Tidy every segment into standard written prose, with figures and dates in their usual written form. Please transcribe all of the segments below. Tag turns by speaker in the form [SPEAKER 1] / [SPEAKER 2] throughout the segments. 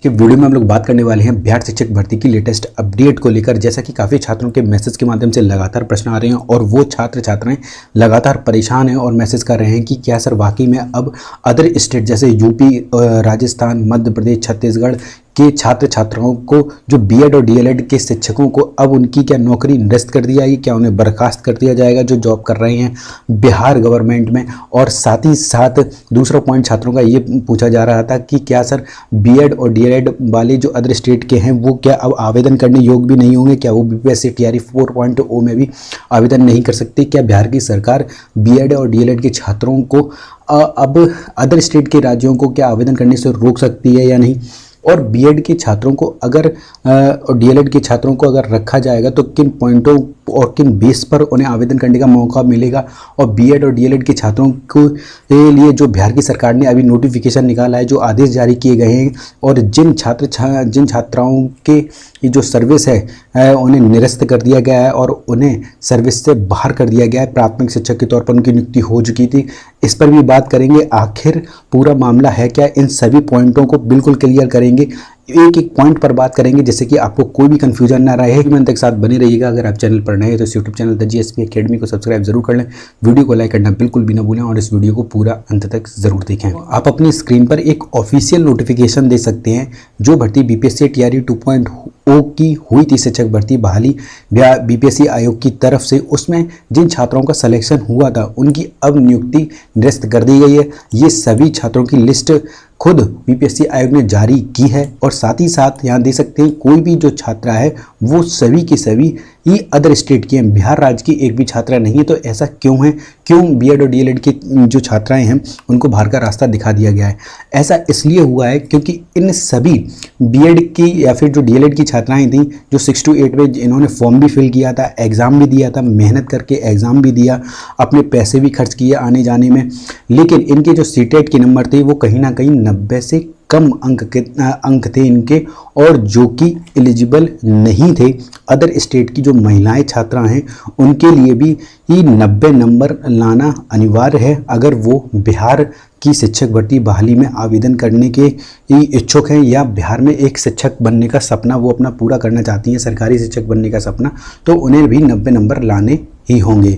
[SPEAKER 1] कि वीडियो में हम लोग बात करने वाले हैं बिहार शिक्षक भर्ती की लेटेस्ट अपडेट को लेकर। जैसा कि काफ़ी छात्रों के मैसेज के माध्यम से लगातार प्रश्न आ रहे हैं और वो छात्र छात्राएं लगातार परेशान हैं और मैसेज कर रहे हैं कि क्या सर वाकई में अब अदर स्टेट जैसे यूपी, राजस्थान, मध्य प्रदेश, छत्तीसगढ़ के छात्र छात्राओं को जो बीएड और डीएलएड के शिक्षकों को अब उनकी क्या नौकरी निरस्त कर दी जाएगी, क्या उन्हें बर्खास्त कर दिया जाएगा जो जॉब कर रहे हैं बिहार गवर्नमेंट में। और साथ ही साथ दूसरा पॉइंट छात्रों का ये पूछा जा रहा था कि क्या सर बीएड और डीएलएड वाले जो अदर स्टेट के हैं वो क्या अब आवेदन करने योग्य भी नहीं होंगे, क्या वो बीपीएससी टीआरई 4.0 में भी आवेदन नहीं कर सकते। क्या बिहार की सरकार बीएड और डीएलएड के छात्रों को अब अदर स्टेट के राज्यों को क्या आवेदन करने से रोक सकती है या नहीं। और बीएड के छात्रों को अगर और डीएलएड के छात्रों को अगर रखा जाएगा तो किन पॉइंटों और किन बेस पर उन्हें आवेदन करने का मौका मिलेगा। और बीएड और डीएलएड के छात्रों के लिए जो बिहार की सरकार ने अभी नोटिफिकेशन निकाला है, जो आदेश जारी किए गए हैं और जिन छात्राओं के ये जो सर्विस है उन्हें निरस्त कर दिया गया है और उन्हें सर्विस से बाहर कर दिया गया है। प्राथमिक शिक्षक के तौर पर उनकी नियुक्ति हो चुकी थी। इस पर भी बात करेंगे, आखिर पूरा मामला है क्या, इन सभी पॉइंटों को बिल्कुल क्लियर करेंगे। एक एक पॉइंट पर बात करेंगे जिससे कि आपको कोई भी कंफ्यूजन ना रहे। मैं तक साथ बने रहिएगा। अगर आप चैनल पर नए हैं तो इस YouTube channel the GSP academy को सब्सक्राइब जरूर कर लें, वीडियो को लाइक करना बिल्कुल भी ना भूलें और इस वीडियो को पूरा अंत तक जरूर देखें। आप अपनी स्क्रीन पर एक ऑफिशियल नोटिफिकेशन दे सकते हैं जो भर्ती बीपीएससी टीआरई 2.0 की हुई थी शिक्षक भर्ती बहाली बीपीएससी आयोग की तरफ से। उसमें जिन छात्रों का सिलेक्शन हुआ था उनकी अब नियुक्ति निरस्त कर दी गई है। ये सभी छात्रों की लिस्ट खुद बीपीएससी आयोग ने जारी की है और साथ ही साथ यहाँ दे सकते हैं कोई भी जो छात्रा है वो सभी की सभी ये अदर स्टेट की हैं, बिहार राज्य की एक भी छात्रा नहीं है। तो ऐसा क्यों है, क्यों बीएड और डीएलएड की जो छात्राएं हैं उनको बाहर का रास्ता दिखा दिया गया है। ऐसा इसलिए हुआ है क्योंकि इन सभी बीएड की या फिर जो डीएलएड की छात्राएं थी जो 6 to 8 में इन्होंने फॉर्म भी फिल किया था, एग्ज़ाम भी दिया था, मेहनत करके एग्ज़ाम भी दिया, अपने पैसे भी खर्च किए आने जाने में, लेकिन इनके जो सीटेट के नंबर थे वो कहीं ना कहीं 90 से कम अंक थे इनके और जो कि एलिजिबल नहीं थे। अदर स्टेट की जो महिलाएं छात्रा हैं उनके लिए भी ये 90 नंबर लाना अनिवार्य है अगर वो बिहार की शिक्षक भर्ती बहाली में आवेदन करने के इच्छुक हैं या बिहार में एक शिक्षक बनने का सपना वो अपना पूरा करना चाहती हैं, सरकारी शिक्षक बनने का सपना, तो उन्हें भी 90 नंबर लाने ही होंगे।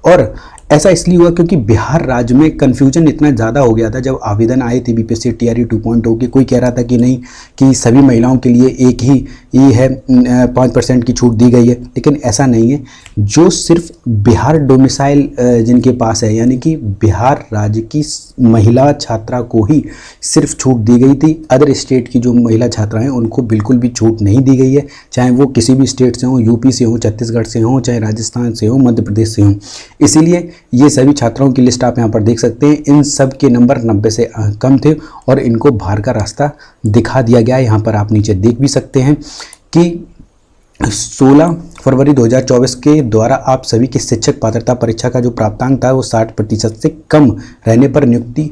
[SPEAKER 1] और ऐसा इसलिए हुआ क्योंकि बिहार राज्य में कन्फ्यूजन इतना ज़्यादा हो गया था जब आवेदन आए थे बीपीएससी टीआरई 2.0 के। कोई कह रहा था कि नहीं कि सभी महिलाओं के लिए एक ही ये है 5% की छूट दी गई है, लेकिन ऐसा नहीं है। जो सिर्फ बिहार डोमिसाइल जिनके पास है यानी कि बिहार राज्य की महिला छात्रा को ही सिर्फ छूट दी गई थी। अदर स्टेट की जो महिला छात्रा हैं उनको बिल्कुल भी छूट नहीं दी गई है, चाहे वो किसी भी स्टेट से हों, यूपी से हों, छत्तीसगढ़ से हों, चाहे राजस्थान से हों, मध्य प्रदेश से हों। इसीलिए ये सभी छात्राओं की लिस्ट आप यहाँ पर देख सकते हैं। इन सब के नंबर 90 से कम थे और इनको बाहर का रास्ता दिखा दिया गया है। यहाँ पर आप नीचे देख भी सकते हैं कि 16 फरवरी 2024 के द्वारा आप सभी की शिक्षक पात्रता परीक्षा का जो प्राप्तांक था वो 60% से कम रहने पर नियुक्ति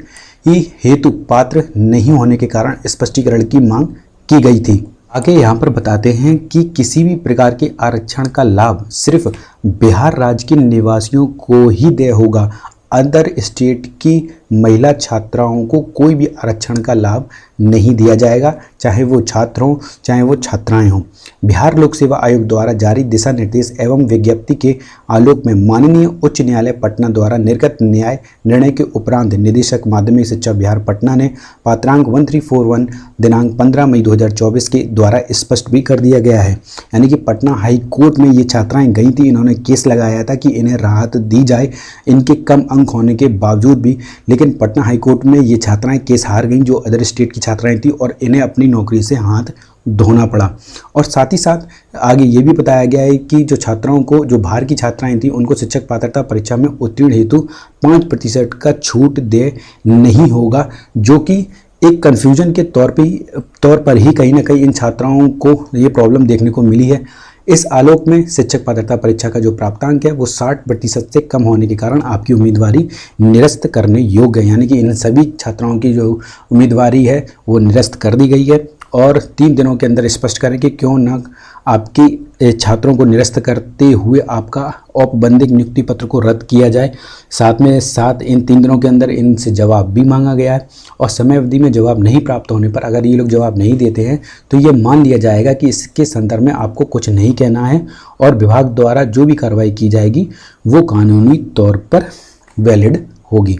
[SPEAKER 1] हेतु पात्र नहीं होने के कारण स्पष्टीकरण की मांग की गई थी। आगे यहाँ पर बताते हैं कि किसी भी प्रकार के आरक्षण का लाभ सिर्फ बिहार राज्य के निवासियों को ही देय होगा। अदर स्टेट की महिला छात्राओं को कोई भी आरक्षण का लाभ नहीं दिया जाएगा, चाहे वो छात्र हों चाहे वो छात्राएं हों। बिहार लोक सेवा आयोग द्वारा जारी दिशा निर्देश एवं विज्ञप्ति के आलोक में माननीय उच्च न्यायालय पटना द्वारा निर्गत न्याय निर्णय के उपरांत निदेशक माध्यमिक शिक्षा बिहार पटना ने पात्रांक 1341 दिनांक 15 मई 2024 के द्वारा स्पष्ट भी कर दिया गया है। यानी कि पटना हाई कोर्ट में ये छात्राएं गई थी, इन्होंने केस लगाया था कि इन्हें राहत दी जाए इनके कम अंक होने के बावजूद भी, लेकिन पटना हाई कोर्ट में ये छात्राएं केस हार गईं जो अदर स्टेट की छात्राएं थी और इन्हें अपनी नौकरी से हाथ धोना पड़ा। और साथ ही साथ आगे ये भी बताया गया है कि जो छात्राओं को, जो बाहर की छात्राएं थी उनको शिक्षक पात्रता परीक्षा में उत्तीर्ण हेतु 5% का छूट दे नहीं होगा, जो कि एक कन्फ्यूजन के तौर पर ही कहीं ना कहीं इन छात्राओं को ये प्रॉब्लम देखने को मिली है। इस आलोक में शिक्षक पात्रता परीक्षा का जो प्राप्तांक है वो 60% से कम होने के कारण आपकी उम्मीदवारी निरस्त करने योग्य है। यानी कि इन सभी छात्राओं की जो उम्मीदवारी है वो निरस्त कर दी गई है और 3 दिनों के अंदर स्पष्ट करें कि क्यों न आपकी छात्रों को निरस्त करते हुए आपका औपबंधिक नियुक्ति पत्र को रद्द किया जाए। साथ में साथ इन 3 दिनों के अंदर इनसे जवाब भी मांगा गया है और समय अवधि में जवाब नहीं प्राप्त होने पर अगर ये लोग जवाब नहीं देते हैं तो ये मान लिया जाएगा कि इसके संदर्भ में आपको कुछ नहीं कहना है और विभाग द्वारा जो भी कार्रवाई की जाएगी वो कानूनी तौर पर वैलिड होगी।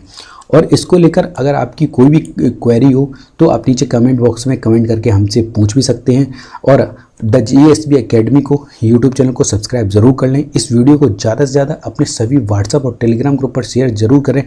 [SPEAKER 1] और इसको लेकर अगर आपकी कोई भी क्वेरी हो तो आप नीचे कमेंट बॉक्स में कमेंट करके हमसे पूछ भी सकते हैं और द जीएसबी एकेडमी को यूट्यूब चैनल को सब्सक्राइब ज़रूर कर लें। इस वीडियो को ज़्यादा से ज़्यादा अपने सभी व्हाट्सएप और टेलीग्राम ग्रुप पर शेयर ज़रूर करें